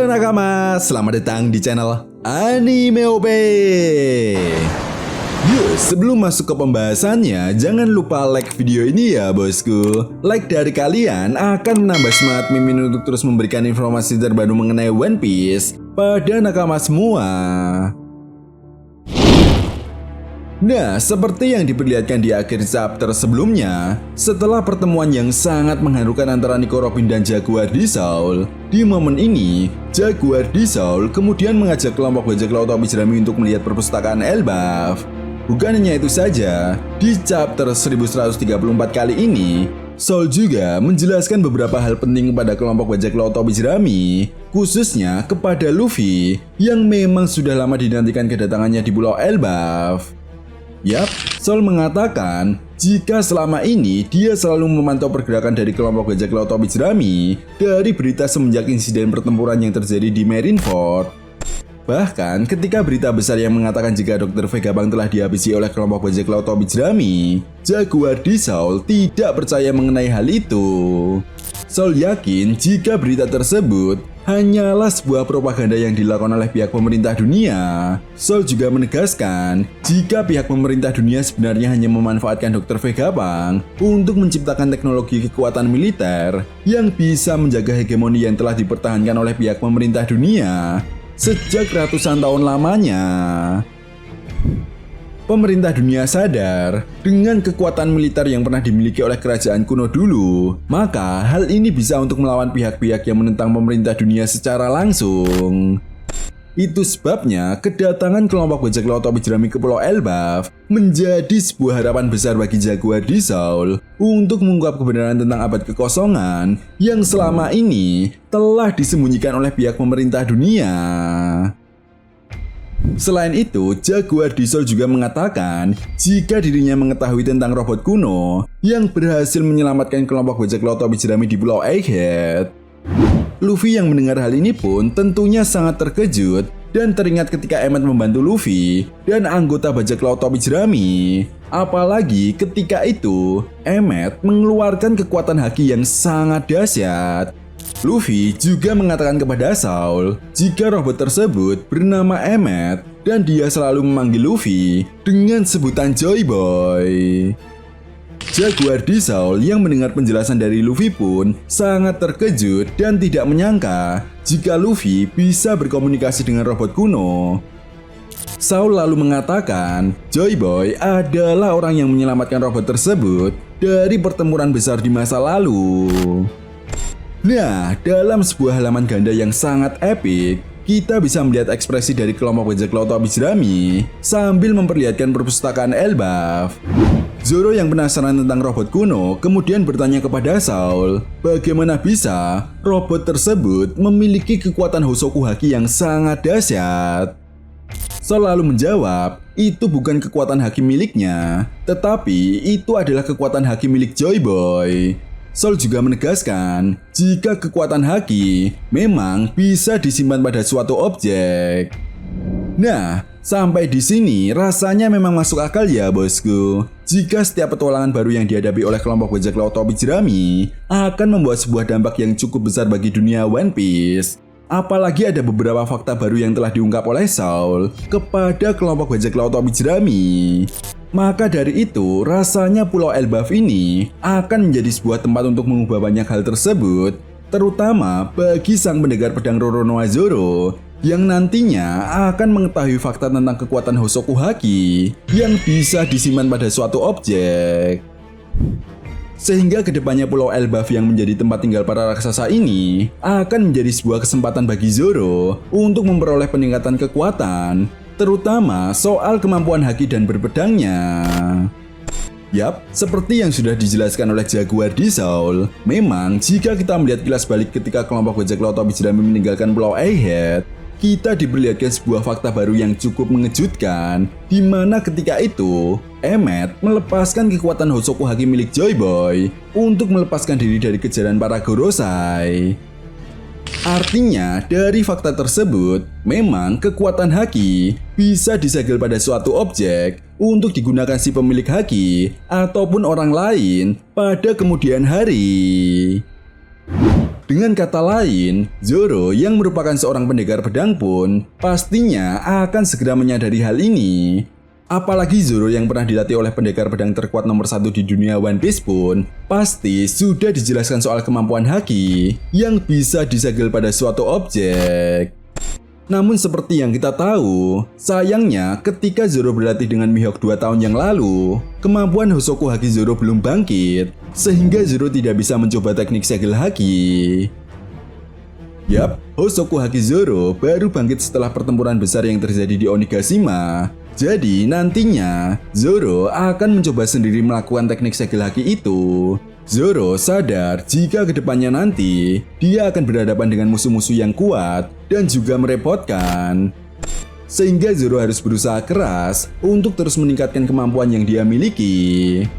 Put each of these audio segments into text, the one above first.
nakama, selamat datang di channel Anime OP. Yuk, sebelum masuk ke pembahasannya, jangan lupa like video ini ya bosku. Like dari kalian akan menambah semangat Mimin untuk terus memberikan informasi terbaru mengenai One Piece pada nakama semua. Nah, seperti yang diperlihatkan di akhir chapter sebelumnya, setelah pertemuan yang sangat mengharukan antara Nico Robin dan Jaguar di Soul, di momen ini, Jaguar di Soul kemudian mengajak kelompok bajak laut Tobi Jerami untuk melihat perpustakaan Elbaf. Bukan hanya itu saja, di chapter 1134 kali ini, Soul juga menjelaskan beberapa hal penting kepada kelompok bajak laut Tobi Jerami, khususnya kepada Luffy, yang memang sudah lama dinantikan kedatangannya di Pulau Elbaf. Yap, Soul mengatakan jika selama ini dia selalu memantau pergerakan dari kelompok bajak laut Tobi Jerami dari berita semenjak insiden pertempuran yang terjadi di Marineford. Bahkan ketika berita besar yang mengatakan jika Dr. Vegapunk telah dihabisi oleh kelompok bajak laut Tobi Jerami, Jaguar di Soul tidak percaya mengenai hal itu. Soul yakin jika berita tersebut hanyalah sebuah propaganda yang dilakukan oleh pihak pemerintah dunia. Soul juga menegaskan jika pihak pemerintah dunia sebenarnya hanya memanfaatkan Dr. Vegapunk untuk menciptakan teknologi kekuatan militer yang bisa menjaga hegemoni yang telah dipertahankan oleh pihak pemerintah dunia sejak ratusan tahun lamanya. Pemerintah dunia sadar dengan kekuatan militer yang pernah dimiliki oleh kerajaan kuno dulu, maka hal ini bisa untuk melawan pihak-pihak yang menentang pemerintah dunia secara langsung. Itu sebabnya kedatangan kelompok bajak laut Tobi Jerami ke Pulau Elbaf menjadi sebuah harapan besar bagi Jaguar di Soul untuk mengungkap kebenaran tentang abad kekosongan yang selama ini telah disembunyikan oleh pihak pemerintah dunia. Selain itu, Jaguar di Soul juga mengatakan jika dirinya mengetahui tentang robot kuno yang berhasil menyelamatkan kelompok bajak laut Tobi Jerami di Pulau Egghead. Luffy yang mendengar hal ini pun tentunya sangat terkejut dan teringat ketika Emmet membantu Luffy dan anggota bajak laut Tobi Jerami. Apalagi ketika itu, Emmet mengeluarkan kekuatan haki yang sangat dahsyat. Luffy juga mengatakan kepada Soul jika robot tersebut bernama Emmet dan dia selalu memanggil Luffy dengan sebutan Joy Boy. Jaguar di Soul yang mendengar penjelasan dari Luffy pun sangat terkejut dan tidak menyangka jika Luffy bisa berkomunikasi dengan robot kuno. Soul lalu mengatakan Joy Boy adalah orang yang menyelamatkan robot tersebut dari pertempuran besar di masa lalu. Nah, dalam sebuah halaman ganda yang sangat epik, kita bisa melihat ekspresi dari kelompok bajak laut Tobi Jerami sambil memperlihatkan perpustakaan Elbaf. Zoro yang penasaran tentang robot kuno kemudian bertanya kepada Soul, bagaimana bisa robot tersebut memiliki kekuatan Hosoku Haki yang sangat dahsyat. Soul lalu menjawab, itu bukan kekuatan haki miliknya, tetapi itu adalah kekuatan haki milik Joy Boy. Soul juga menegaskan jika kekuatan haki memang bisa disimpan pada suatu objek. Nah, sampai di sini rasanya memang masuk akal ya bosku. Jika setiap petualangan baru yang dihadapi oleh kelompok bajak laut Tobi Jerami akan membuat sebuah dampak yang cukup besar bagi dunia One Piece. Apalagi ada beberapa fakta baru yang telah diungkap oleh Soul kepada kelompok bajak laut Tobi Jerami. Maka dari itu, rasanya Pulau Elbaf ini akan menjadi sebuah tempat untuk mengubah banyak hal tersebut, terutama bagi sang pendekar pedang Roronoa Zoro yang nantinya akan mengetahui fakta tentang kekuatan Hosoku Haki yang bisa disimpan pada suatu objek. Sehingga kedepannya Pulau Elbaf yang menjadi tempat tinggal para raksasa ini akan menjadi sebuah kesempatan bagi Zoro untuk memperoleh peningkatan kekuatan, terutama soal kemampuan haki dan berpedangnya. Yap, seperti yang sudah dijelaskan oleh Jaguar di Soul, memang jika kita melihat kilas balik ketika kelompok bajak laut Tobi Jerami meninggalkan Pulau Egghead, kita diperlihatkan sebuah fakta baru yang cukup mengejutkan, di mana ketika itu, Emmet melepaskan kekuatan Hosoku Haki milik Joy Boy untuk melepaskan diri dari kejaran para Gorosei. Artinya, dari fakta tersebut, memang kekuatan haki bisa disegel pada suatu objek untuk digunakan si pemilik haki ataupun orang lain pada kemudian hari. Dengan kata lain, Zoro yang merupakan seorang pendekar pedang pun pastinya akan segera menyadari hal ini. Apalagi Zoro yang pernah dilatih oleh pendekar pedang terkuat nomor 1 di dunia One Piece pun pasti sudah dijelaskan soal kemampuan haki yang bisa disegel pada suatu objek. Namun seperti yang kita tahu, sayangnya ketika Zoro berlatih dengan Mihawk 2 tahun yang lalu, kemampuan Hosoku Haki Zoro belum bangkit, sehingga Zoro tidak bisa mencoba teknik segel haki. Yap, Hosoku Haki Zoro baru bangkit setelah pertempuran besar yang terjadi di Onigashima. Jadi nantinya Zoro akan mencoba sendiri melakukan teknik segel haki itu. Zoro sadar jika kedepannya nanti dia akan berhadapan dengan musuh-musuh yang kuat dan juga merepotkan. Sehingga Zoro harus berusaha keras untuk terus meningkatkan kemampuan yang dia miliki.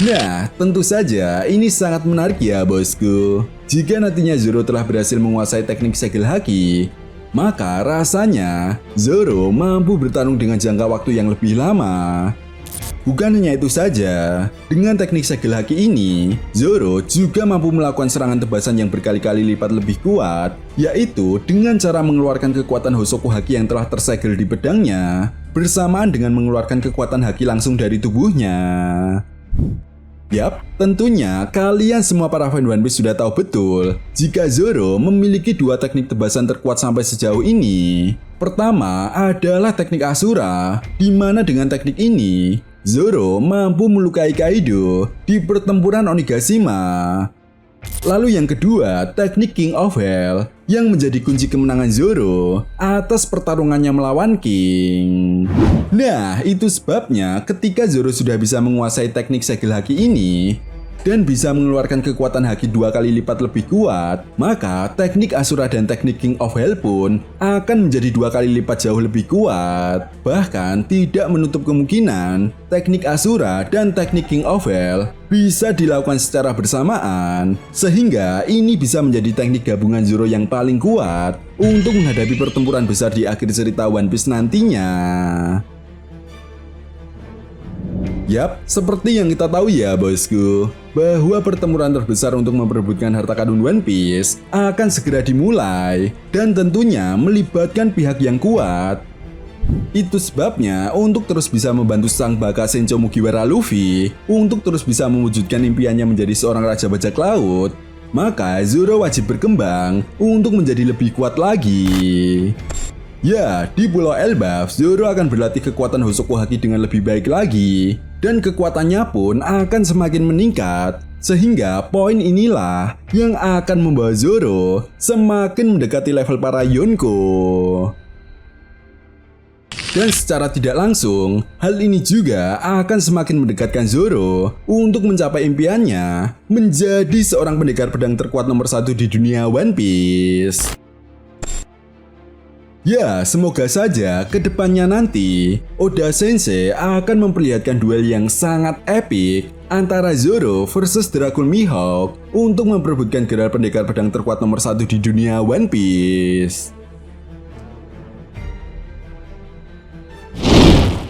Nah, tentu saja ini sangat menarik ya bosku. Jika nantinya Zoro telah berhasil menguasai teknik segel haki, maka rasanya Zoro mampu bertarung dengan jangka waktu yang lebih lama. Bukan hanya itu saja, dengan teknik segel haki ini, Zoro juga mampu melakukan serangan tebasan yang berkali-kali lipat lebih kuat, yaitu dengan cara mengeluarkan kekuatan Hosoku Haki yang telah tersegel di pedangnya, bersamaan dengan mengeluarkan kekuatan haki langsung dari tubuhnya. Yap, tentunya kalian semua para fan One Piece sudah tahu betul jika Zoro memiliki dua teknik tebasan terkuat sampai sejauh ini. Pertama adalah teknik Asura, di mana dengan teknik ini Zoro mampu melukai Kaido di pertempuran Onigashima. Lalu yang kedua, teknik King of Hell yang menjadi kunci kemenangan Zoro atas pertarungannya melawan King. Nah, itu sebabnya ketika Zoro sudah bisa menguasai teknik segel haki ini dan bisa mengeluarkan kekuatan haki 2 kali lipat lebih kuat, maka teknik Asura dan teknik King of Hell pun akan menjadi 2 kali lipat jauh lebih kuat. Bahkan tidak menutup kemungkinan teknik Asura dan teknik King of Hell bisa dilakukan secara bersamaan, sehingga ini bisa menjadi teknik gabungan Zoro yang paling kuat untuk menghadapi pertempuran besar di akhir cerita One Piece nantinya. Yap, seperti yang kita tahu ya bosku, bahwa pertempuran terbesar untuk memperebutkan harta karun One Piece akan segera dimulai dan tentunya melibatkan pihak yang kuat. Itu sebabnya untuk terus bisa membantu sang baka Sencho Mugiwara Luffy untuk terus bisa mewujudkan impiannya menjadi seorang raja bajak laut, maka Zoro wajib berkembang untuk menjadi lebih kuat lagi. Ya, di Pulau Elbaf, Zoro akan berlatih kekuatan Hosoku Haki dengan lebih baik lagi, dan kekuatannya pun akan semakin meningkat, sehingga poin inilah yang akan membawa Zoro semakin mendekati level para Yonko. Dan secara tidak langsung, hal ini juga akan semakin mendekatkan Zoro untuk mencapai impiannya menjadi seorang pendekar pedang terkuat nomor 1 di dunia One Piece. Ya, semoga saja kedepannya nanti Oda Sensei akan memperlihatkan duel yang sangat epik antara Zoro versus Dragon Mihawk untuk memperebutkan gelar pendekar pedang terkuat nomor 1 di dunia One Piece.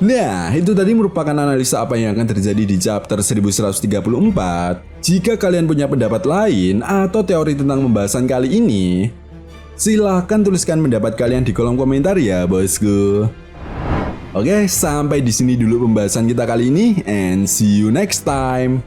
Nah, itu tadi merupakan analisa apa yang akan terjadi di chapter 1134. Jika kalian punya pendapat lain atau teori tentang pembahasan kali ini, silahkan tuliskan pendapat kalian di kolom komentar ya bosku. Oke, sampai di sini dulu pembahasan kita kali ini, and see you next time.